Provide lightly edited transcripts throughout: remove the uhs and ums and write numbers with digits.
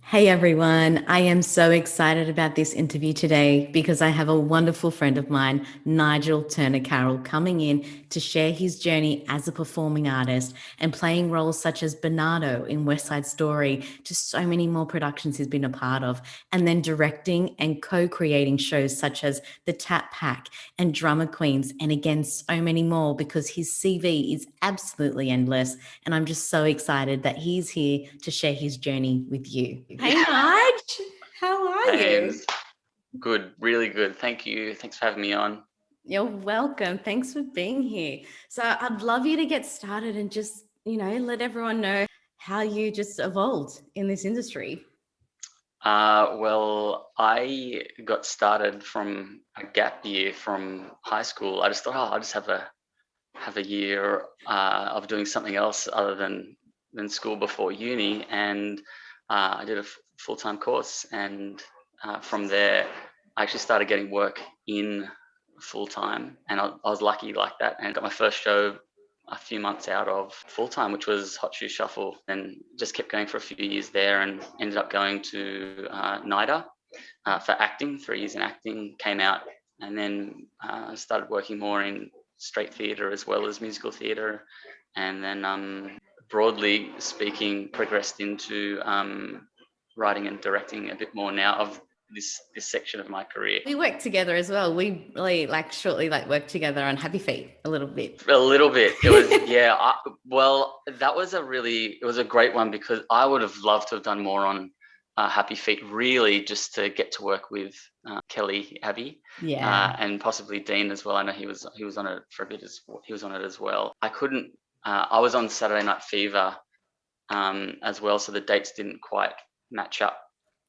Hey everyone, I am so excited about this interview today because I have a wonderful friend of mine, Nigel Turner Carroll, coming in to share his journey as a performing artist and playing roles such as Bernardo in West Side Story to so many more productions he's been a part of, and then directing and co-creating shows such as The Tap Pack and Drummer Queens, and again, so many more because his CV is absolutely endless. And I'm just so excited that he's here to share his journey with you. Hey, Nige, how are Hey, you? Ames. Good, really good. Thank you. Thanks for having me on. You're welcome. Thanks for being here. So I'd love you to get started and just, let everyone know how you just evolved in this industry. Well, I got started from a gap year from high school. I just thought, I'll just have a year of doing something else other than school before uni, and I did a full-time course, and from there, I actually started getting work in full-time, and I was lucky like that, and got my first show a few months out of full-time, which was Hot Shoe Shuffle, and just kept going for a few years there, and ended up going to NIDA for acting, 3 years in acting, came out, and then started working more in straight theatre as well as musical theatre, and then broadly speaking, progressed into writing and directing a bit more now of this section of my career. We worked together as well. We really shortly worked together on Happy Feet a little bit. A little bit. It was, yeah. Well, that was it was a great one because I would have loved to have done more on Happy Feet, really, just to get to work with Kelly Abbey Yeah. and possibly Dean as well. I know he was on it for a bit he was on it as well. I couldn't. I was on Saturday Night Fever as well, so the dates didn't quite match up.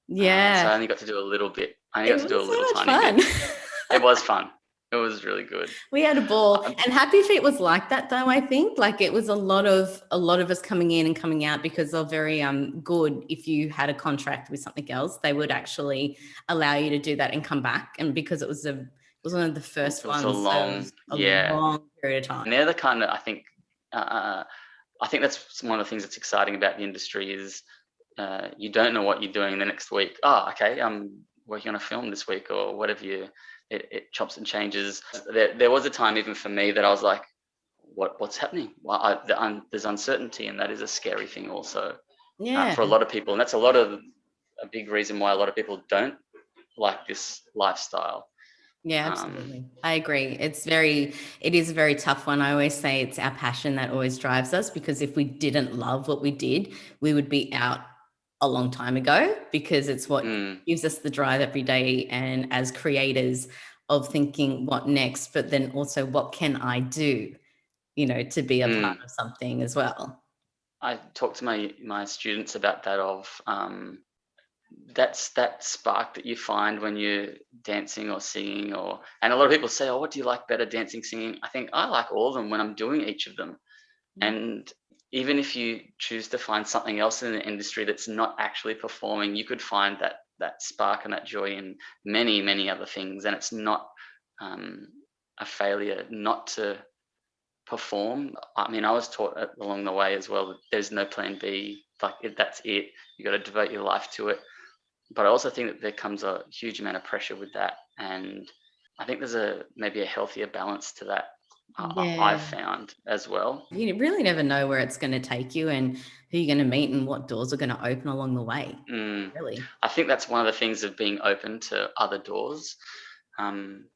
So Yeah. I only got to do a little bit. I only It got to do was a little so tiny much bit. fun. It was fun. It was really good. We had a ball, Um, and Happy Feet was like that though. I think it was a lot of us coming in and coming out because they're very good. If you had a contract with something else, they would actually allow you to do that and come back. And because it was one of the first it was a ones, so it long, was a yeah. long period of time. And they're the kind of, I think that's one of the things that's exciting about the industry is you don't know what you're doing the next week. Oh, okay, I'm working on a film this week or whatever it chops and changes. There was a time even for me that I was like, what's happening? Well, there's uncertainty, and that is a scary thing also Yeah, for a lot of people. And that's a big reason why a lot of people don't like this lifestyle. yeah, Um, absolutely. I agree. It is a very tough one. I always say it's our passion that always drives us because if we didn't love what we did, we would be out a long time ago because it's what mm, gives us the drive every day. And as creators of thinking what next, but then also what can I do, to be a part mm. of something as well. I talk to my students about that of that's that spark that you find when you're dancing or singing, or and a lot of people say, oh, what do you like better, dancing, singing? I think I like all of them when I'm doing each of them. And even if you choose to find something else in the industry that's not actually performing, you could find that spark and that joy in many other things, and it's not um, a failure not to perform. I mean, I was taught along the way as well that there's no plan B. Like that's it. You got to devote your life to it. But I also think that there comes a huge amount of pressure with that, and I think there's maybe a healthier balance to that. I've Yeah. found as well. You really never know where it's going to take you and who you're going to meet and what doors are going to open along the way. Mm. Really. I think that's one of the things of being open to other doors. Um,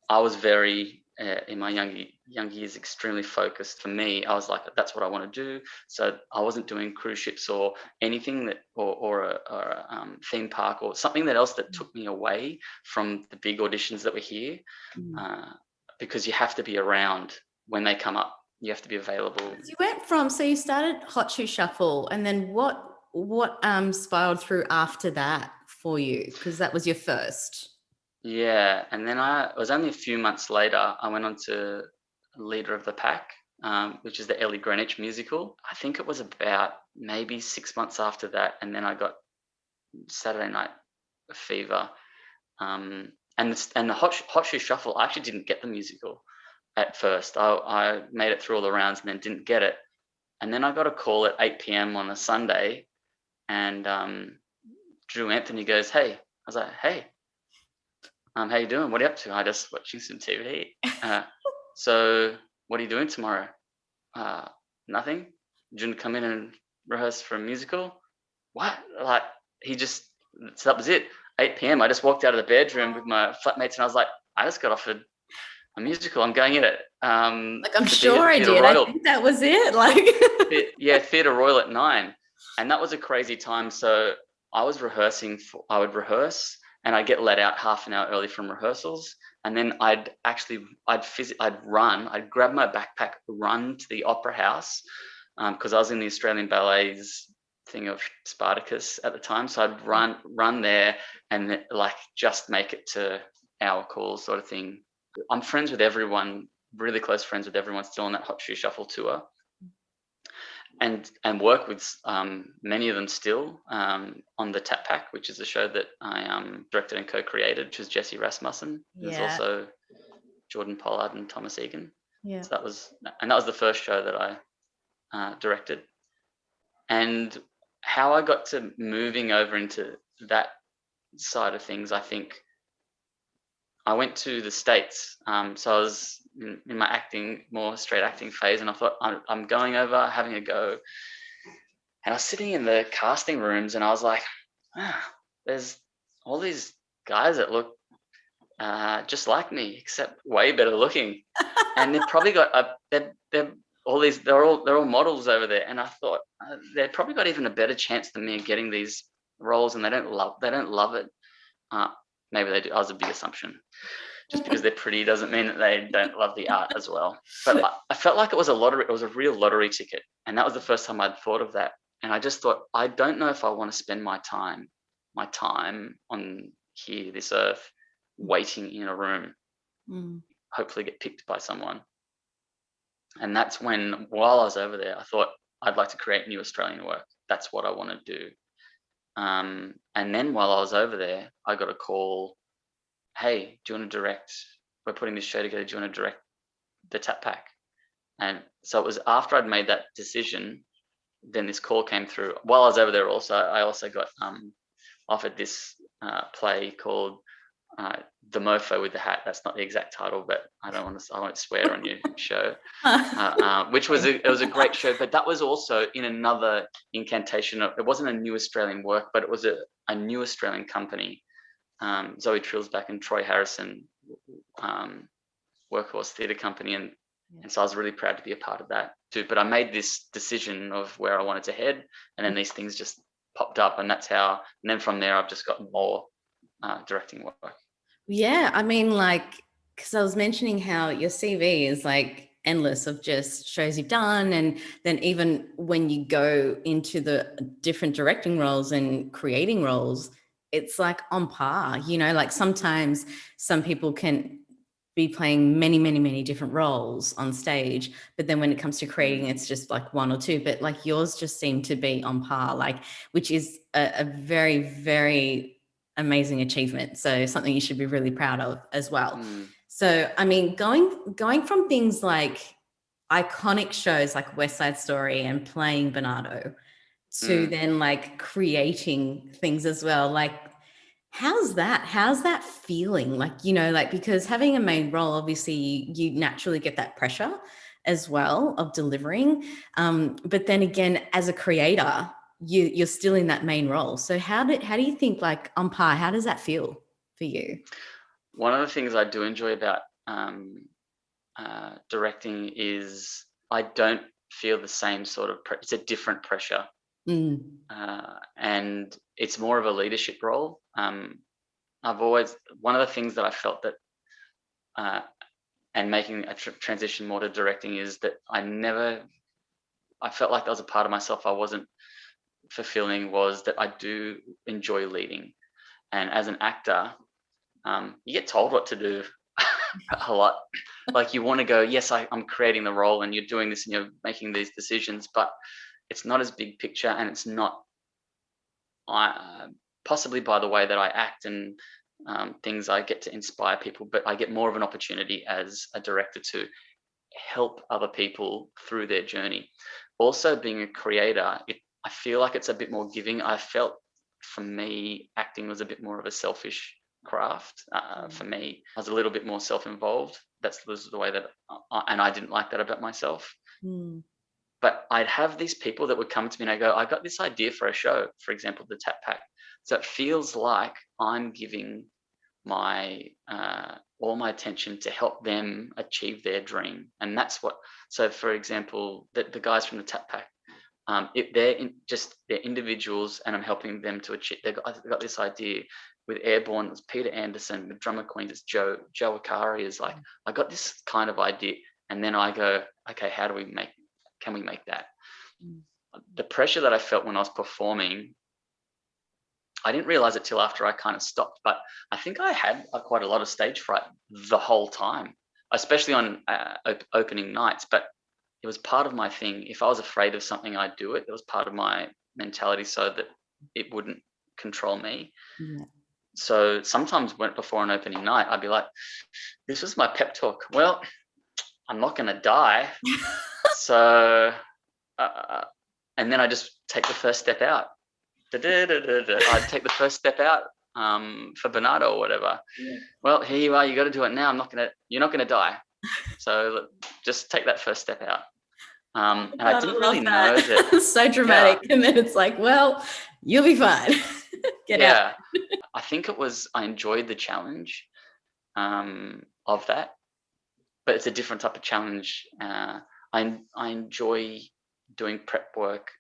I was very in my young years extremely focused. For me, I was like, that's what I want to do. So I wasn't doing cruise ships or anything that or a theme park or something that else that took me away from the big auditions that were here, Mm. uh, because you have to be around when they come up. You have to be available. You went from, so you started Hot Shoe Shuffle, and then what spiraled through after that for you? Because that was your first. Yeah, and then it was only a few months later, I went on to Leader of the Pack, which is the Ellie Greenwich musical. I think it was about maybe 6 months after that, and then I got Saturday Night Fever. And the Hot Shoe Shuffle, I actually didn't get the musical at first. I made it through all the rounds and then didn't get it. And then I got a call at 8 p.m. on a Sunday, and Drew Anthony goes, "Hey." I was like, "Hey, how you doing? What are you up to?" "I just watching some TV." "So what are you doing tomorrow?" uh, "Nothing. Do you want to come in and rehearse for a musical?" What? Like, he just, so that was it. 8 p.m. I just walked out of the bedroom with my flatmates and I was like, I just got offered a musical. I'm going in it. Like, I'm To be at sure the I Theatre did. I Royal. think that was it. Like, Yeah, Theatre Royal at 9. And that was a crazy time. So I was rehearsing, I would rehearse and I'd get let out half an hour early from rehearsals. And then I'd grab my backpack, run to the Opera House, because I was in the Australian Ballet's thing of Spartacus at the time. So I'd run there and like just make it to hour call sort of thing. I'm friends with everyone, really close friends with everyone still on that Hot Shoe Shuffle tour, and work with many of them still on the Tap Pack, which is a show that I directed and co-created, which is Jesse Rasmussen. There's yeah, also Jordan Pollard and Thomas Egan. yeah. So that was the first show that I directed. And how I got to moving over into that side of things, I think I went to the States. So I was in my more straight acting phase, and I thought I'm going over, having a go. And I was sitting in the casting rooms and I was like, there's all these guys that look just like me, except way better looking. And they've probably got they're all models over there. And I thought they've probably got even a better chance than me of getting these roles, and they don't love it. Maybe they do. I was a big assumption. Just because they're pretty doesn't mean that they don't love the art as well. But I felt like it was a lottery. It was a real lottery ticket, and that was the first time I'd thought of that. And I just thought, I don't know if I want to spend my time on here, this earth, waiting in a room, hopefully get picked by someone. And that's when, while I was over there, I thought I'd like to create new Australian work. That's what I want to do. And then while I was over there, I got a call. Hey, do you want to direct? We're putting this show together. Do you want to direct the Tap Pack? And so it was after I'd made that decision, then this call came through. While I was over there, I also got offered this play called The Mofo with the Hat. That's not the exact title, but I won't swear on your show. Which was it was a great show, but that was also in another incantation of, it wasn't a new Australian work, but it was a new Australian company. Zoe Trilsback and Troy Harrison, Workhorse Theatre Company, and so I was really proud to be a part of that too. But I made this decision of where I wanted to head, and then these things just popped up, and that's how. And then from there, I've just got more directing work. Yeah, I mean, like, because I was mentioning how your CV is like endless of just shows you've done. And then even when you go into the different directing roles and creating roles, it's like on par, like sometimes some people can be playing many, many, many different roles on stage. But then when it comes to creating, it's just like one or two. But like yours just seem to be on par, like, which is a very, very amazing achievement. So something you should be really proud of as well. So, I mean, going from things like iconic shows like West Side Story and playing Bernardo to then like creating things as well, like, how's that feeling? Like, like, because having a main role, obviously you naturally get that pressure as well of delivering. But then again, as a creator, you're still in that main role. So how do you think, like, on par, how does that feel for you? One of the things I do enjoy about directing is I don't feel the same sort of it's a different pressure. And it's more of a leadership role. I've always, one of the things that I felt that and making a transition more to directing is that I felt like that was a part of myself I wasn't fulfilling, was that I do enjoy leading. And as an actor, you get told what to do a lot. Like, you want to go, yes, I'm creating the role and you're doing this and you're making these decisions, but it's not as big picture, and it's not possibly by the way that I act and things, I get to inspire people, but I get more of an opportunity as a director to help other people through their journey. Also, being a creator, I feel like it's a bit more giving. I felt for me, acting was a bit more of a selfish craft. For me, I was a little bit more self-involved. This was the way that, and I didn't like that about myself. Mm. But I'd have these people that would come to me and I go, I got this idea for a show, for example, the Tap Pack. So it feels like I'm giving my all my attention to help them achieve their dream. And that's what, so for example, the guys from the Tap Pack, they're individuals, and I'm helping them to achieve. I've got this idea with Airborne. It's Peter Anderson. With Drummer Queen, it's Joe Akari. Is like, I got this kind of idea, and then I go, okay, can we make that? The pressure that I felt when I was performing, I didn't realize it till after I kind of stopped, but I think I had quite a lot of stage fright the whole time, especially on opening nights. But it was part of my thing. If I was afraid of something, I'd do it. It was part of my mentality so that it wouldn't control me. Yeah. So sometimes before an opening night, I'd be like, this was my pep talk. Well, I'm not going to die. So, and then I just take the first step out. I'd take the first step out for Bernardo or whatever. Yeah. Well, here you are. You got to do it now. You're not going to die. So just take that first step out. And I didn't really know that. It's so dramatic. Yeah. And then it's like, well, you'll be fine. Get out. I think I enjoyed the challenge of that, but it's a different type of challenge. I enjoy doing prep work,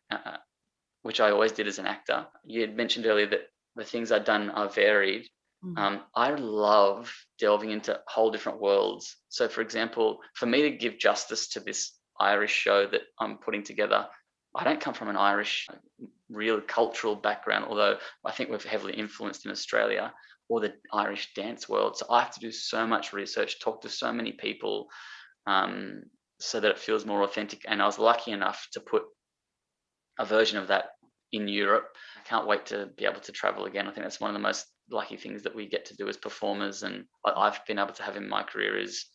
which I always did as an actor. You had mentioned earlier that the things I've done are varied. I love delving into whole different worlds. So for example, for me to give justice to this Irish show that I'm putting together, I don't come from an Irish real cultural background, although I think we're heavily influenced in Australia, or the Irish dance world. So I have to do so much research, talk to so many people, so that it feels more authentic. And I was lucky enough to put a version of that in Europe. I can't wait to be able to travel again. I think that's one of the most lucky things that we get to do as performers, and I've been able to have in my career is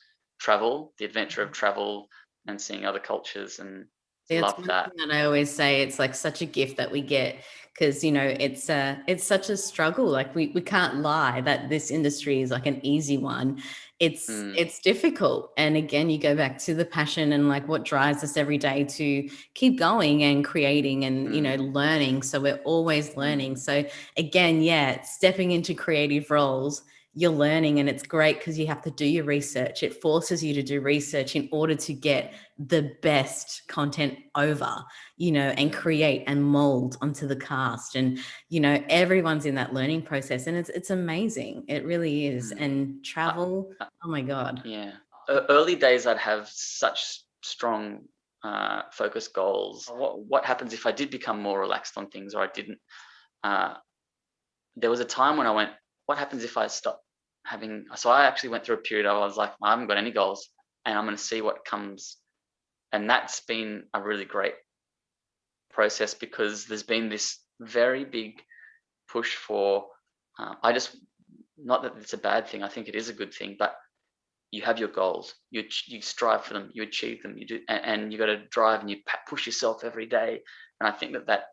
travel, the adventure of travel and seeing other cultures, and love that. And I always say it's like such a gift that we get, because it's such a struggle. Like we can't lie that this industry is like an easy one. It's difficult. And again, you go back to the passion and like what drives us every day to keep going and creating and learning. So we're always learning. So again, stepping into creative roles, you're learning, and it's great because you have to do your research. It forces you to do research in order to get the best content over, and create and mold onto the cast. And, everyone's in that learning process, and it's amazing. It really is. And travel, oh my God. Yeah. Early days, I'd have such strong focused goals. What happens if I did become more relaxed on things, or I didn't? There was a time when I went, what happens if I stop having? So I actually went through a period. I was like, I haven't got any goals, and I'm going to see what comes. And that's been a really great process, because there's been this very big push for, not that it's a bad thing. I think it is a good thing, but you have your goals, you strive for them, you achieve them, you do, and you got to drive and you push yourself every day. And I think that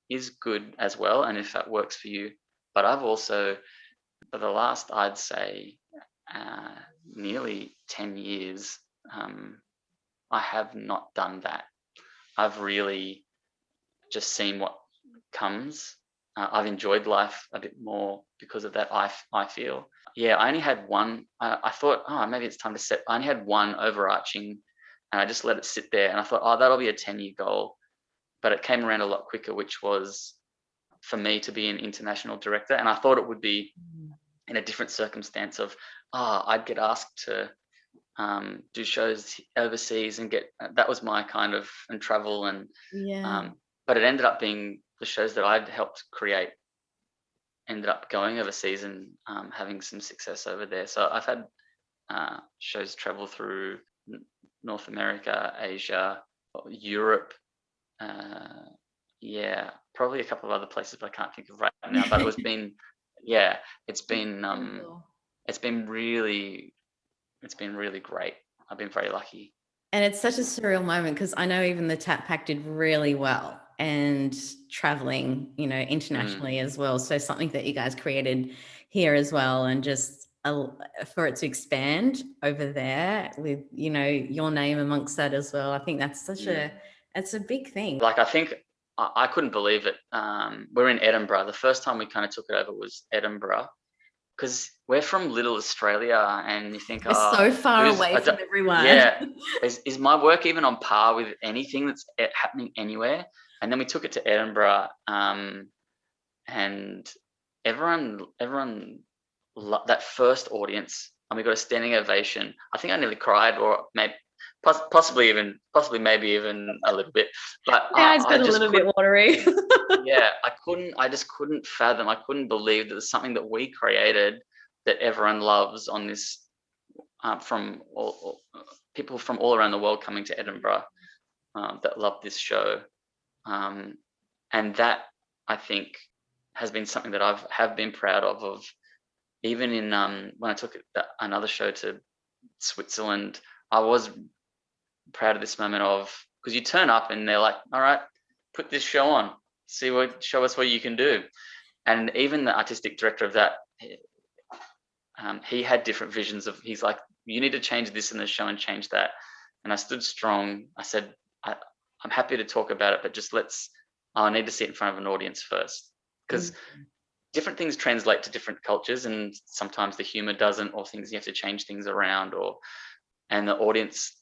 is good as well. And if that works for you, but I've also, for the last, I'd say, nearly 10 years, I have not done that. I've really just seen what comes. I've enjoyed life a bit more because of that, I feel. Yeah, I only had one. I thought, maybe it's time to set. I only had one overarching, and I just let it sit there. And I thought, that'll be a 10-year goal. But it came around a lot quicker, which was for me to be an international director. And I thought it would be in a different circumstance of, I'd get asked to do shows overseas and that was my kind of, and travel. And but it ended up being the shows that I'd helped create ended up going overseas and having some success over there. So I've had shows travel through North America, Asia, Europe, probably a couple of other places, but I can't think of right now. But it's been really great. I've been very lucky. And it's such a surreal moment, because I know even the Tap Pack did really well. and traveling, internationally as well. So something that you guys created here as well, and just for it to expand over there with, your name amongst that as well. I think that's it's a big thing. Like, I think I couldn't believe it. We're in Edinburgh. The first time we kind of took it over was Edinburgh, because we're from little Australia, and you think, We're so far away from everyone. Yeah, is my work even on par with anything that's happening anywhere? And then we took it to Edinburgh, and everyone that first audience, and we got a standing ovation. I think I nearly cried, or maybe possibly maybe even a little bit. But yeah, it's got a little bit watery. Yeah, I just couldn't fathom. I couldn't believe that there's something that we created that everyone loves on this, from people from all around the world coming to Edinburgh, that love this show, and that, I think, has been something that have been proud of. Even in when I took another show to Switzerland, I was proud of this moment of, because you turn up and they're like, all right, put this show on, show us what you can do. And even the artistic director of that, he had different visions of, he's like, you need to change this in the show and change that. And I stood strong. I said, I'm happy to talk about it, but just I need to see it in front of an audience first, because different things translate to different cultures, and sometimes the humor doesn't, or things, you have to change things around, and the audience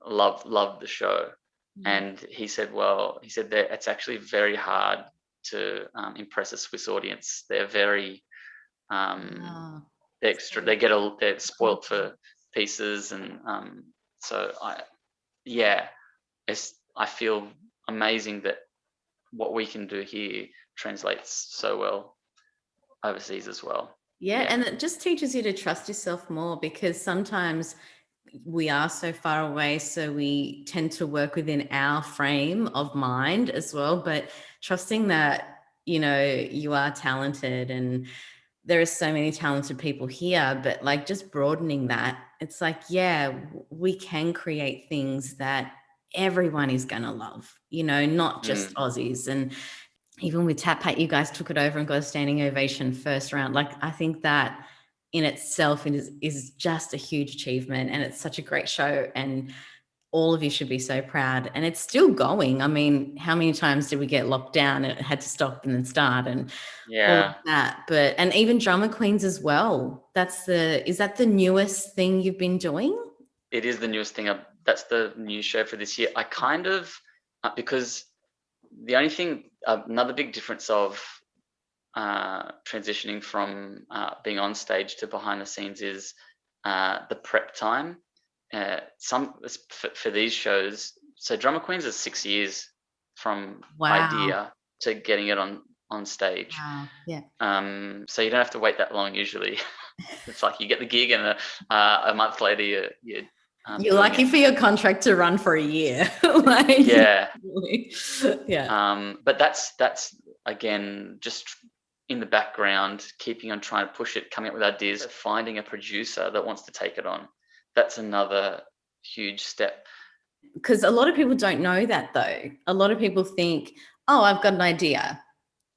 loved the show. And he said that it's actually very hard to impress a Swiss audience. They're very they're spoilt for pieces, and so I feel amazing that what we can do here translates so well overseas as well. Yeah, and it just teaches you to trust yourself more, because sometimes we are so far away, so we tend to work within our frame of mind as well. But trusting that, you are talented, and there are so many talented people here, but like just broadening that, it's like, yeah, we can create things that everyone is going to love, not just Aussies. And even with Tap Pat, you guys took it over and got a standing ovation first round. Like, I think that in itself is just a huge achievement, and it's such a great show, and all of you should be so proud. And it's still going. I mean, how many times did we get locked down and it had to stop and then start, and all of that? But, and even Drama Queens as well. Is that the newest thing you've been doing? It is the newest thing. That's the new show for this year. I kind of, because the only thing, another big difference of transitioning from being on stage to behind the scenes is the prep time. For these shows, so Drama Queens is 6 years from idea to getting it on stage. Wow. Yeah. So you don't have to wait that long usually. It's like you get the gig, and a month later you're lucky for your contract to run for a year. Yeah. Yeah. But that's again just in the background, keeping on trying to push it, coming up with ideas, finding a producer that wants to take it on. That's another huge step. Because a lot of people don't know that, though. A lot of people think, oh, I've got an idea,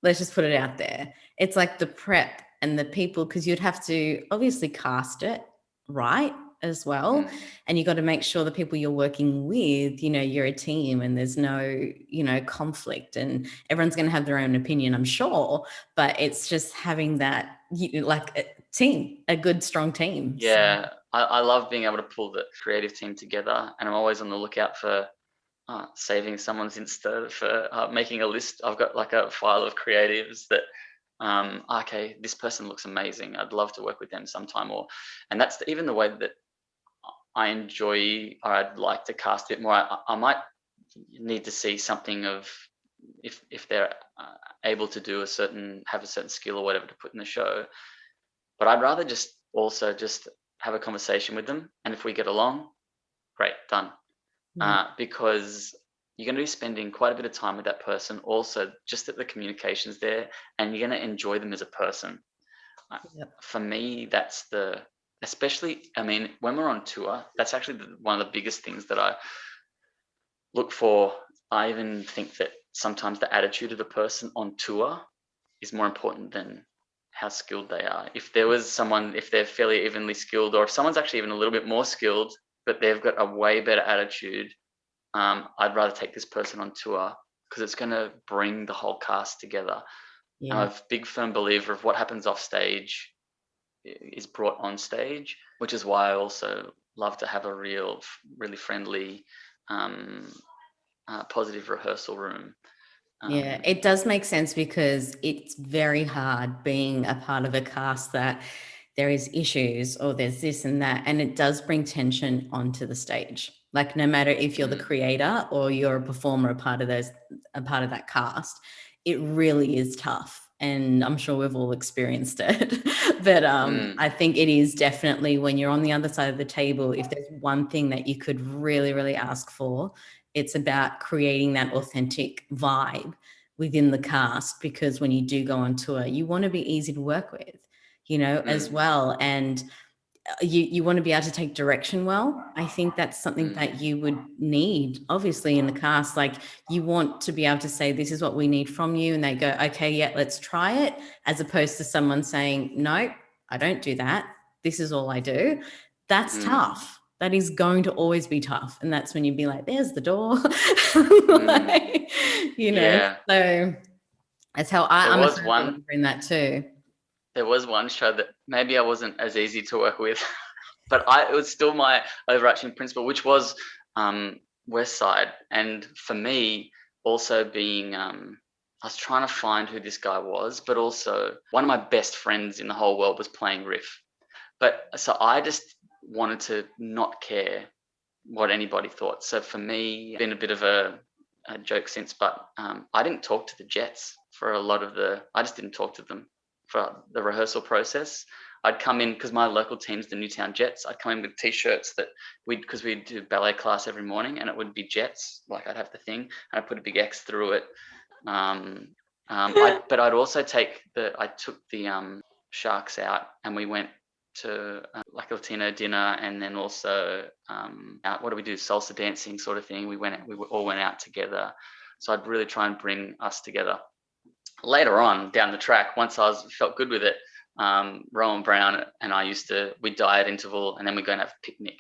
let's just put it out there. It's like the prep and the people, because you'd have to obviously cast it right as well. And you got to make sure the people you're working with, you're a team, and there's no, conflict, and everyone's going to have their own opinion, I'm sure. But it's just having that, like a team, a good, strong team. Yeah. So I love being able to pull the creative team together, and I'm always on the lookout for saving someone's Insta, for making a list. I've got like a file of creatives that, okay, this person looks amazing, I'd love to work with them sometime. And that's even the way that I enjoy, or I'd like to cast it more. I might need to see something of if they're able to do have a certain skill or whatever to put in the show. But I'd rather just have a conversation with them, and if we get along, great, done. Because you're going to be spending quite a bit of time with that person, also just that the communication's there, and you're going to enjoy them as a person. For me, that's especially, I mean, when we're on tour, that's actually one of the biggest things that I look for. I even think that sometimes the attitude of the person on tour is more important than how skilled they are. If there was someone, if they're fairly evenly skilled, or if someone's actually even a little bit more skilled, but they've got a way better attitude, I'd rather take this person on tour because it's going to bring the whole cast together. Yeah. I'm a big firm believer of what happens off stage is brought on stage, which is why I also love to have a really friendly, positive rehearsal room. Yeah, it does make sense because it's very hard being a part of a cast that there is issues or there's this and that, and it does bring tension onto the stage. Like no matter if you're the creator or you're a performer, a part of that cast, it really is tough. And I'm sure we've all experienced it. But I think it is definitely when you're on the other side of the table, if there's one thing that you could really, really ask for, it's about creating that authentic vibe within the cast, because when you do go on tour, you want to be easy to work with, as well. And you want to be able to take direction well. I think that's something that you would need, obviously, in the cast. Like you want to be able to say, this is what we need from you. And they go, okay, yeah, let's try it. As opposed to someone saying, no, I don't do that. This is all I do. That's tough. That is going to always be tough. And that's when you'd be like, there's the door. Like, Yeah. So that's how I'm a firm one believer in that too. there was one show that maybe I wasn't as easy to work with, but it was still my overarching principle, which was West Side. And for me, also being, I was trying to find who this guy was, but also one of my best friends in the whole world was playing Riff. But so I just wanted to not care what anybody thought. So for me, it's been a bit of a joke since, but I didn't talk to the Jets for a lot of I just didn't talk to them for the rehearsal process. I'd come in, because my local team's the Newtown Jets, I'd come in with T-shirts because we'd do ballet class every morning, and it would be Jets, like I'd have the thing, and I'd put a big X through it. But I'd also I took the Sharks out, and we went to like a Latino dinner, and then also out, what do we do, salsa dancing sort of thing. We all went out together. So I'd really try and bring us together. Later on down the track, once I felt good with it, Rowan Brown and I we'd diet interval, and then we'd go and have a picnic,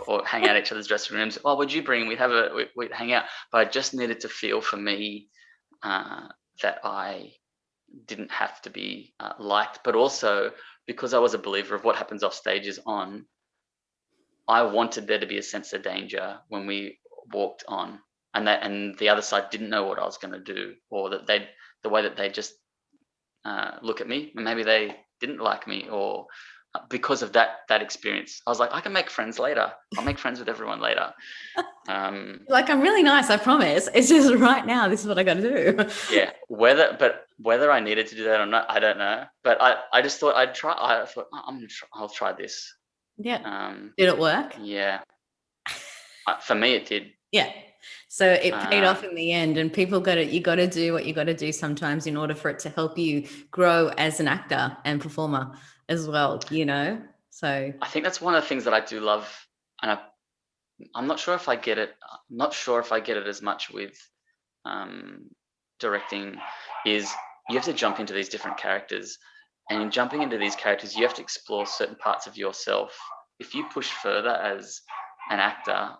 or hang out at each other's dressing rooms. Oh, what'd you bring? We'd hang out. But I just needed to feel, for me, that I didn't have to be liked, but also because I was a believer of what happens off stage is on, I wanted there to be a sense of danger when we walked on, and the other side didn't know what I was going to do, or that the way that they just look at me, and maybe they didn't like me, or because of that experience, I was like, I can make friends later. I'll make friends with everyone later. Like, I'm really nice, I promise. It's just right now, this is what I got to do. Yeah, whether I needed to do that or not, I don't know. But I just thought I'd try. I thought, I'll try this. Yeah. Did it work? Yeah. For me, it did. Yeah. So it paid off in the end, and you got to do what you got to do sometimes in order for it to help you grow as an actor and performer as well, So I think that's one of the things that I do love, and I'm not sure if I get it. I'm not sure if I get it as much with directing. Is you have to jump into these different characters, and in jumping into these characters, you have to explore certain parts of yourself. If you push further as an actor,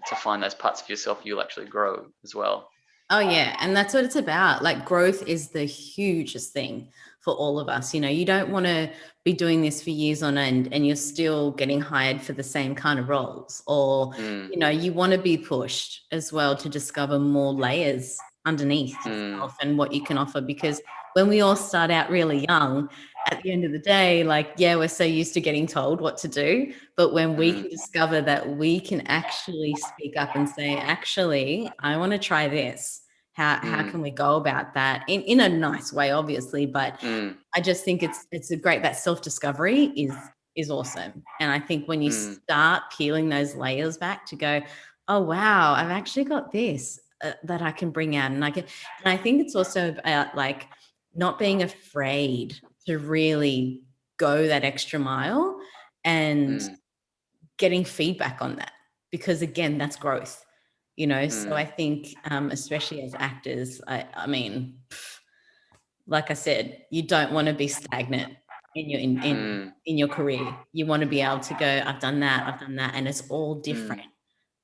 to find those parts of yourself, you'll actually grow as well. Oh yeah, and that's what it's about. Like, growth is the hugest thing for all of us. You don't want to be doing this for years on end and you're still getting hired for the same kind of roles, or you want to be pushed as well to discover more layers underneath yourself and what you can offer, because when we all start out really young, at the end of the day, like, yeah, we're so used to getting told what to do, but when we can discover that we can actually speak up and say, actually, I want to try this. How can we go about that in a nice way, obviously, but I just think it's a great, that self-discovery is awesome. And I think when you start peeling those layers back to go, oh wow, I've actually got this that I can bring out, and I think it's also about like not being afraid to really go that extra mile and getting feedback on that, because again, that's growth. you know. So I think, especially as actors, I mean, like I said, you don't want to be stagnant in your in your career. You want to be able to go, I've done that, and it's all different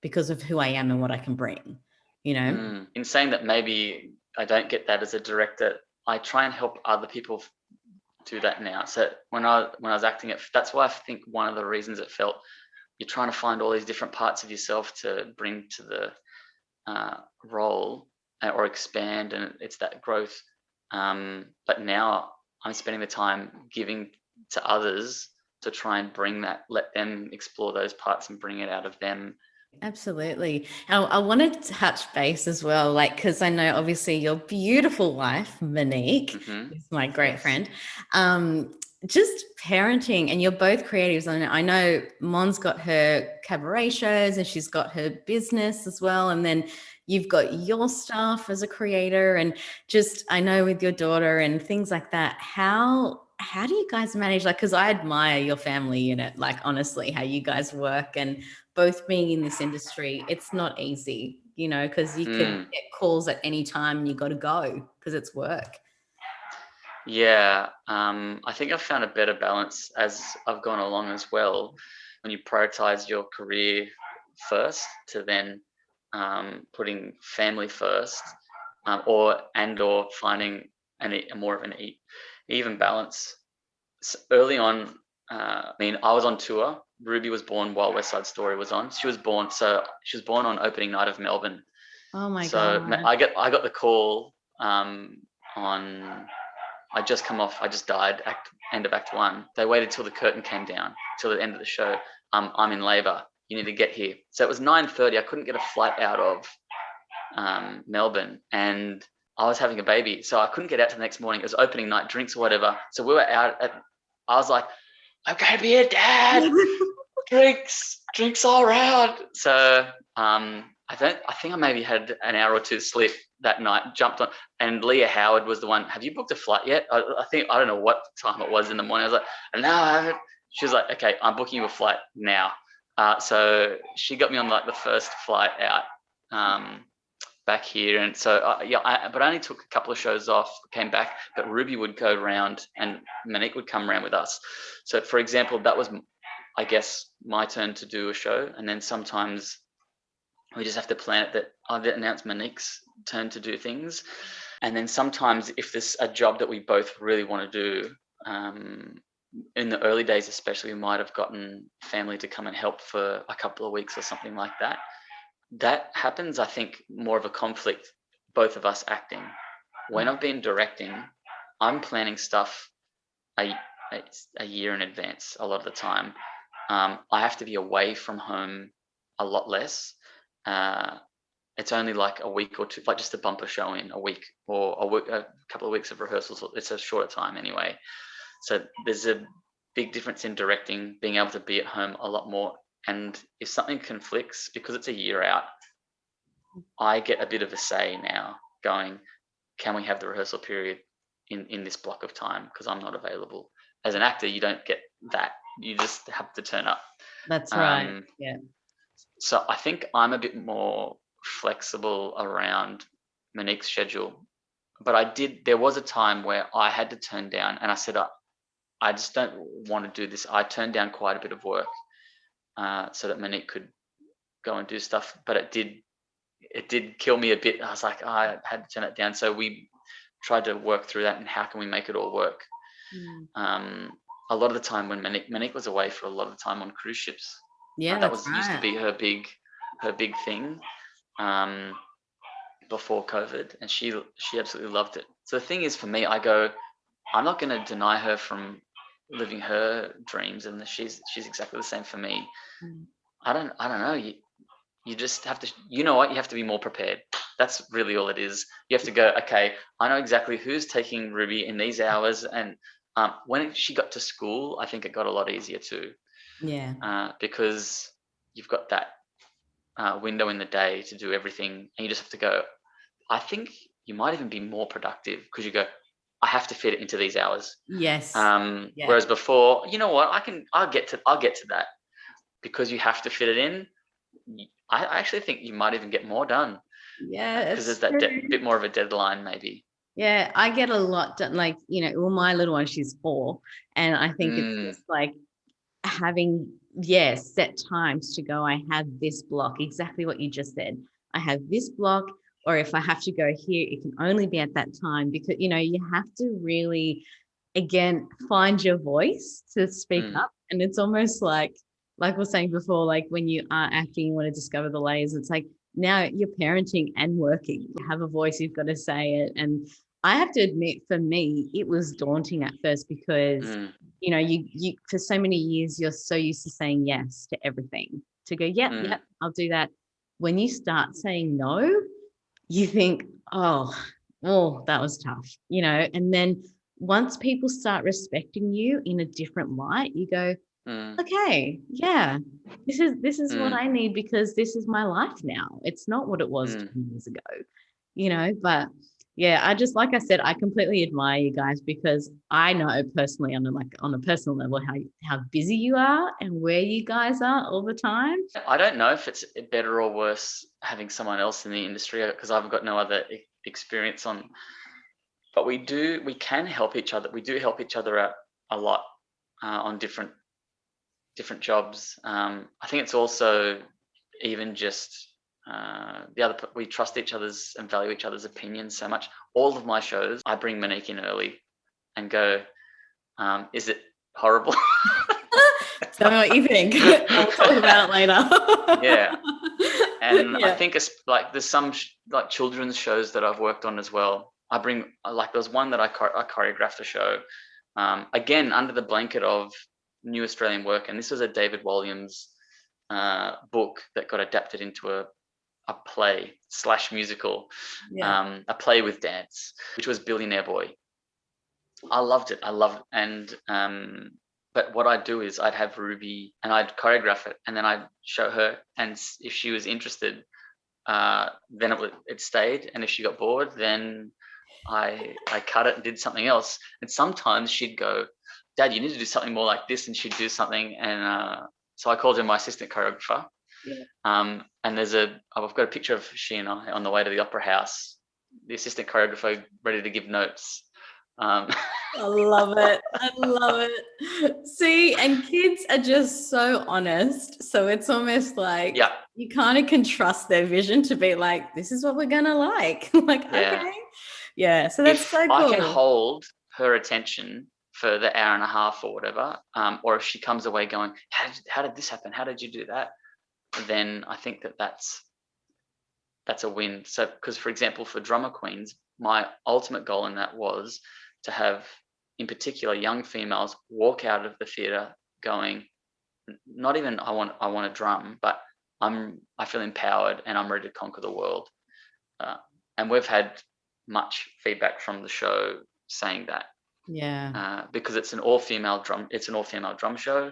because of who I am and what I can bring, you know. In saying that, maybe I don't get that as a director, I try and help other people do that now. So when I was acting it, that's why I think one of the reasons it felt, you're trying to find all these different parts of yourself to bring to the role or expand, and it's that growth. But now I'm spending the time giving to others to try and bring that, let them explore those parts and bring it out of them. Absolutely. I wanted to touch base as well, like, because I know obviously your beautiful wife, Monique, is my great friend. Just parenting, and you're both creatives. I know Mon's got her cabaret shows and she's got her business as well. And then you've got your stuff as a creator, and just, I know with your daughter and things like that, how do you guys manage, like, because I admire your family unit, like, honestly, how you guys work, and both being in this industry, it's not easy, you know, because you could get calls at any time and you got to go because it's work. Yeah, I think I've found a better balance as I've gone along as well. When you prioritize your career first, to then putting family first, or finding a more of an even balance. So early on, I mean, I was on tour. Ruby was born while West Side Story was on. She was born on opening night of Melbourne. Oh my So God. I got the call on. I just died, end of Act 1. They waited till the curtain came down, till the end of the show. I'm in labour. You need to get here. So it was 9:30. I couldn't get a flight out of Melbourne, and I was having a baby, so I couldn't get out till the next morning. It was opening night, drinks or whatever. So we were out I was like, I'm going to be a dad. drinks all around. So I think I maybe had an hour or two sleep that night, jumped on, and Leah Howard was the one, have you booked a flight yet? I don't know what time it was in the morning. I was like, no, I haven't. She was like, okay, I'm booking you a flight now. So she got me on like the first flight out back here. And so, but I only took a couple of shows off, came back, but Ruby would go around and Monique would come around with us. So for example, that was, I guess, my turn to do a show. And then sometimes we just have to plan it that I've announced Monique's turn to do things. And then sometimes if there's a job that we both really want to do, in the early days especially, we might have gotten family to come and help for a couple of weeks or something like that. That happens, I think, more of a conflict, both of us acting. When I've been directing, I'm planning stuff a year in advance a lot of the time. I have to be away from home a lot less. It's only like a week or two, like just a bumper show in a week, or a couple of weeks of rehearsals. It's a shorter time anyway. So there's a big difference in directing, being able to be at home a lot more. And if something conflicts, because it's a year out, I get a bit of a say now, going, can we have the rehearsal period in this block of time, because I'm not available. As an actor, you don't get that. You just have to turn up. That's right. Yeah. So I think I'm a bit more flexible around Monique's schedule. But there was a time where I had to turn down, and I said, I just don't want to do this. I turned down quite a bit of work so that Monique could go and do stuff. But it did kill me a bit. I was like, I had to turn it down. So we tried to work through that, and how can we make it all work? A lot of the time when Monique was away for a lot of the time on cruise ships. Yeah, that was used to be her big thing before COVID, and she absolutely loved it. So the thing is, for me, I go, I'm not going to deny her from living her dreams, and she's exactly the same for me. I don't know. You just have to, you know what? You have to be more prepared. That's really all it is. You have to go, okay, I know exactly who's taking Ruby in these hours, and when she got to school, I think it got a lot easier too. Yeah. Because you've got that window in the day to do everything, and you just have to go. I think you might even be more productive because you go, I have to fit it into these hours. Yes. Whereas before, you know what, I'll get to that, because you have to fit it in. I actually think you might even get more done Yeah, because it's there's that true. bit more of a deadline, maybe. Yeah, I get a lot done. Like, well, my little one, she's 4, and I think it's Mm, just like having, yeah, set times to go. I have this block, exactly what you just said. I have this block, or if I have to go here, it can only be at that time, because you have to really, again, find your voice to speak mm, up. And it's almost like we were saying before, like when you are acting, you want to discover the layers. It's like now you're parenting and working. You have a voice, you've got to say it. And I have to admit, for me, it was daunting at first, because mm, you for so many years you're so used to saying yes to everything, to go, yep, mm, yep, I'll do that. When you start saying no, you think, oh, that was tough, and then once people start respecting you in a different light, you go, mm, okay, yeah, this is what mm, I need, because this is my life now. It's not what it was mm. 10 years ago, but yeah, I just, like I said, I completely admire you guys, because I know personally, on a personal level, how busy you are and where you guys are all the time. I don't know if it's better or worse having someone else in the industry, because I've got no other experience on. But we can help each other. We do help each other out a lot on different jobs. I think it's also even just we trust each other's and value each other's opinions so much. All of my shows, I bring Monique in early and go, is it horrible? Tell me what you think. We'll talk about it Yeah. later. And I Yeah. think it's like there's some like children's shows that I've worked on as well. I bring, like, there's one that I choreographed a show, again under the blanket of New Australian Work, and this was a David Walliams book that got adapted into a play / musical, Yeah. a play with dance, which was Billionaire Boy. I loved it. I loved it. And but what I'd do is I'd have Ruby and I'd choreograph it, and then I'd show her, and if she was interested, then it stayed, and if she got bored, then I cut it and did something else. And sometimes she'd go, "Dad, you need to do something more like this," and she'd do something, and so I called her my assistant choreographer. Yeah. And I've got a picture of she and I on the way to the opera house, the assistant choreographer ready to give notes. Um, I love it. I love it. See, and kids are just so honest. So it's almost like yeah, you kind of can trust their vision to be like, this is what we're going to like. Like, yeah. okay. Yeah. So that's If so I can cool. hold her attention for the hour and a half or whatever, or if she comes away going, how did this happen? How did you do that? Then I think that's a win. So, because for example, for Drummer Queens, my ultimate goal in that was to have, in particular, young females walk out of the theatre going, not even I want to drum, but I feel empowered and I'm ready to conquer the world. Uh, and we've had much feedback from the show saying that, Yeah. because it's an all-female drum show,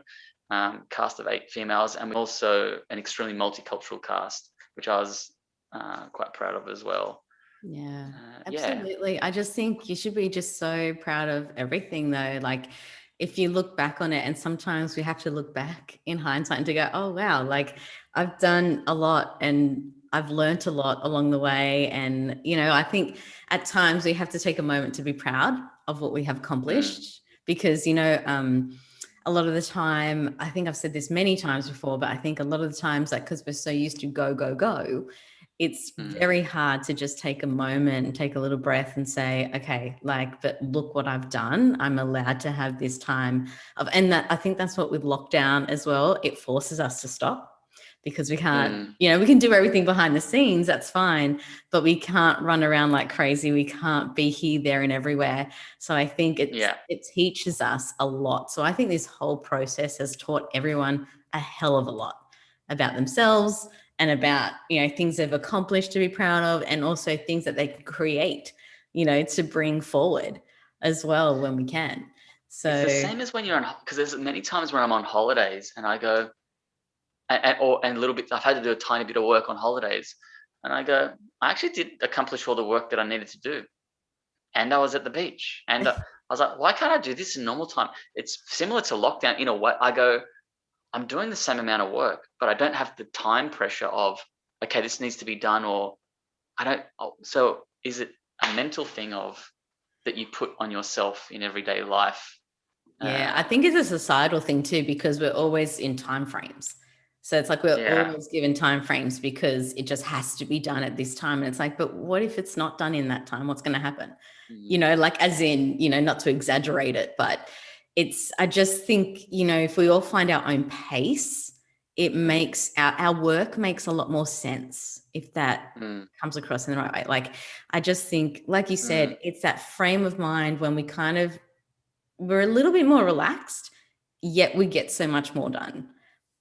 cast of 8 females, and also an extremely multicultural cast, which I was quite proud of as well. Yeah, Yeah. absolutely. I just think you should be just so proud of everything, though. Like, if you look back on it, and sometimes we have to look back in hindsight and to go, oh, wow, like I've done a lot and I've learnt a lot along the way. And, I think at times we have to take a moment to be proud of what we have Mm, accomplished, because, a lot of the time, I think I've said this many times before, but I think a lot of the times, like, because we're so used to go, go, go, it's mm, very hard to just take a moment and take a little breath and say, okay, like, but look what I've done. I'm allowed to have this time and that, I think that's what with lockdown as well, it forces us to stop, because we can't, mm, we can do everything behind the scenes. That's fine. But we can't run around like crazy. We can't be here, there, and everywhere. So I think yeah. it teaches us a lot. So I think this whole process has taught everyone a hell of a lot about themselves, and about, things they've accomplished to be proud of, and also things that they can create, to bring forward as well when we can. It's the So same as when you're on, because there's many times when I'm on holidays and I go, and a little bit, I've had to do a tiny bit of work on holidays, and I go, I actually did accomplish all the work that I needed to do, and I was at the beach, and I was like, why can't I do this in normal time? It's similar to lockdown in a way. I go, I'm doing the same amount of work, but I don't have the time pressure of, okay, this needs to be done, or I don't. So is it a mental thing of that you put on yourself in everyday life? Yeah, I think it's a societal thing too, because we're always in time frames. So it's like we're Yeah. always given time frames because it just has to be done at this time. And it's like, but what if it's not done in that time? What's going to happen? Mm, Like as in, not to exaggerate it, but I just think, if we all find our own pace, it mm, makes our work makes a lot more sense if that mm, comes across in the right way. Like, I just think, like you mm, said, it's that frame of mind when we're a little bit more relaxed, yet we get so much more done.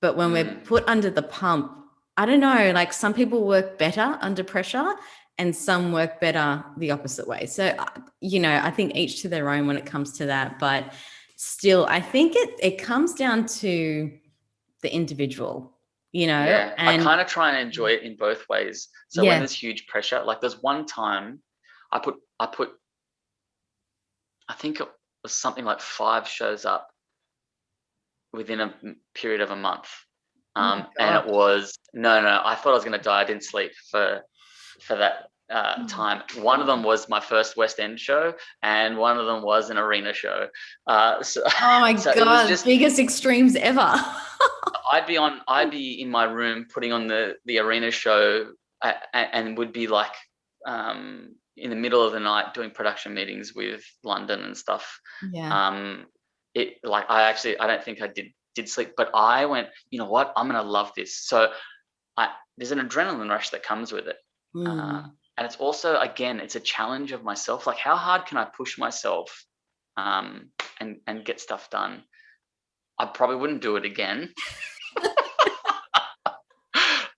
But when we're mm. put under the pump, I don't know, like some people work better under pressure and some work better the opposite way. So, I think each to their own when it comes to that. But still, I think it comes down to the individual, Yeah, I and kind of try and enjoy it in both ways. So when yeah, there's huge pressure, like there's one time I put I think it was something like 5 shows up within a period of a month. oh my And gosh. it was no, I thought I was going to die. I didn't sleep for that time. One of them was my first West End show, and one of them was an arena show. So, Oh my so it was God, just biggest extremes ever. I'd be in my room putting on the arena show, and would be like in the middle of the night doing production meetings with London and stuff. Yeah. Um, it like I don't think I did sleep, but I went, you know what, I'm gonna love this. So there's an adrenaline rush that comes with it. Mm. And it's also, again, it's a challenge of myself. Like, how hard can I push myself and get stuff done? I probably wouldn't do it again.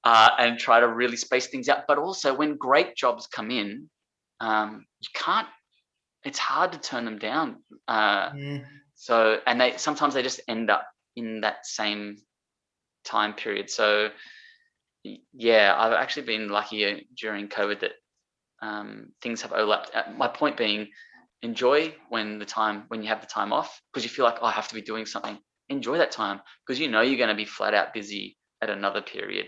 And try to really space things out. But also, when great jobs come in, you can't. It's hard to turn them down. Yeah. And they sometimes they just end up in that same time period. So yeah, I've actually been lucky during COVID that things have overlapped. My point being, enjoy when you have the time off, because you feel like, oh, I have to be doing something. Enjoy that time, because you're going to be flat out busy at another period,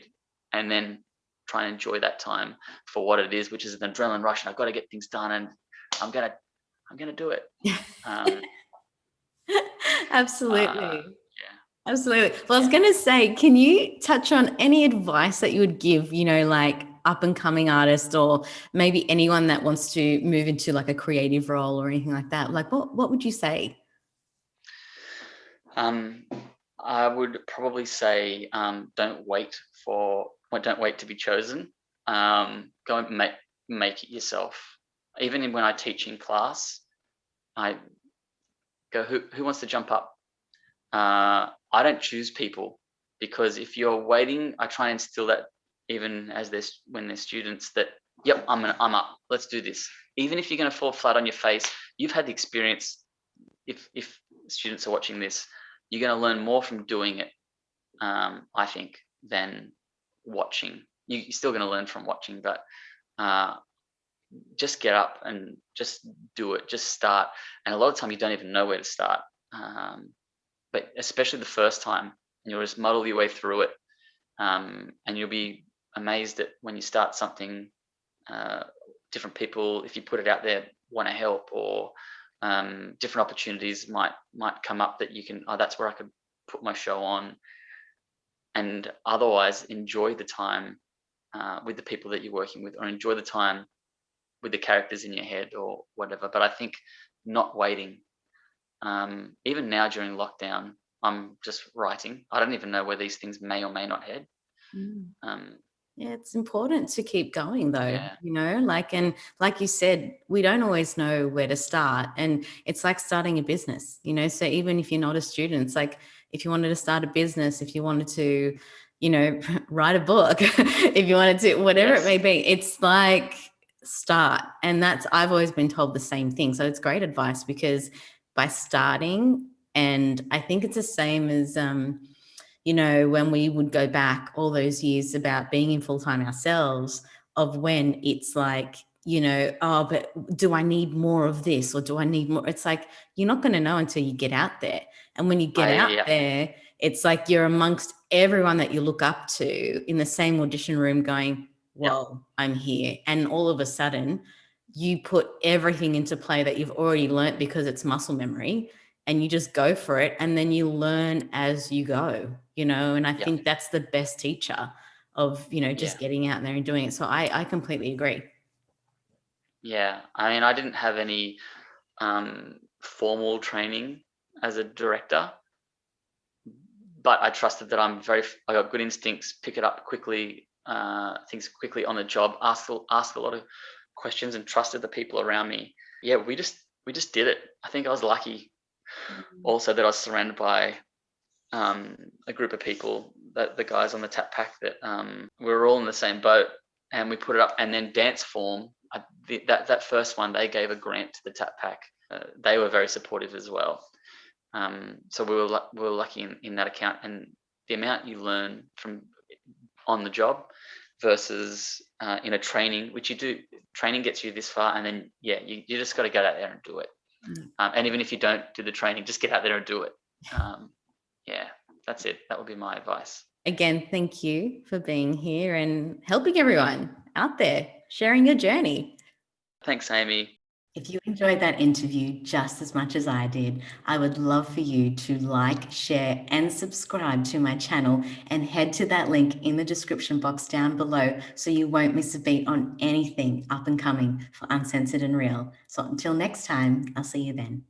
and then try and enjoy that time for what it is, which is an adrenaline rush, and I've got to get things done, and I'm gonna do it. Um, Absolutely. yeah. Absolutely. Well, I was Yeah. going to say, can you touch on any advice that you would give, like up and coming artists or maybe anyone that wants to move into like a creative role or anything like that? Like what would you say? Um, I would probably say, don't wait to be chosen. Go and make it yourself. Even when I teach in class, I go, who wants to jump up? I don't choose people, because if you're waiting, I try and instill that even when they're students, that yep, I'm up. Let's do this. Even if you're going to fall flat on your face, you've had the experience. If students are watching this, you're going to learn more from doing it, I think, than watching. You're still going to learn from watching, but uh, just get up and just do it. Just start. And a lot of time you don't even know where to start. But especially the first time, and you'll just muddle your way through it, and you'll be amazed at when you start something. Uh, Different people, if you put it out there, want to help, or different opportunities might come up that you can. Oh, that's where I could put my show on. And otherwise, enjoy the time with the people that you're working with, or enjoy the time with the characters in your head, or whatever. But I think not waiting. Even now during lockdown, I'm just writing. I don't even know where these things may or may not head. Mm. Um, Yeah, it's important to keep going though, yeah. and like you said, we don't always know where to start. And it's like starting a business, so even if you're not a student, it's like if you wanted to start a business, if you wanted to, write a book, if you wanted to, whatever it Yes. may be, it's like start. And I've always been told the same thing. So it's great advice because by starting, and I think it's the same as, when we would go back all those years about being in full time ourselves, of when it's like, oh, but do I need more of this or do I need more? It's like, you're not going to know until you get out there. And when you get out Yeah. there, It's like you're amongst everyone that you look up to in the same audition room going, Yep. whoa, I'm here. And all of a sudden, you put everything into play that you've already learnt because it's muscle memory, and you just go for it. And then you learn as you go, and I Yep. think that's the best teacher of, just Yeah. getting out there and doing it. So I completely agree. Yeah. I mean, I didn't have any formal training as a director, but I trusted that I got good instincts, pick it up quickly, things quickly on the job, ask a lot of questions, and trusted the people around me. Yeah, we just did it. I think I was lucky also that I was surrounded by a group of people, that the guys on the tap pack, that we were all in the same boat, and we put it up. And then dance form, that first one, they gave a grant to the tap pack. They were very supportive as well. So we were lucky in that account, and the amount you learn from on the job versus in a training, which you do. Training gets you this far, and then you just got to get out there and do it. And even if you don't do the training, just get out there and do it. Yeah, that's it. That would be my advice. Again, thank you for being here and helping everyone out there, sharing your journey. Thanks, Amy. If you enjoyed that interview just as much as I did, I would love for you to like, share, and subscribe to my channel, and head to that link in the description box down below so you won't miss a beat on anything up and coming for Uncensored and Real. So until next time, I'll see you then.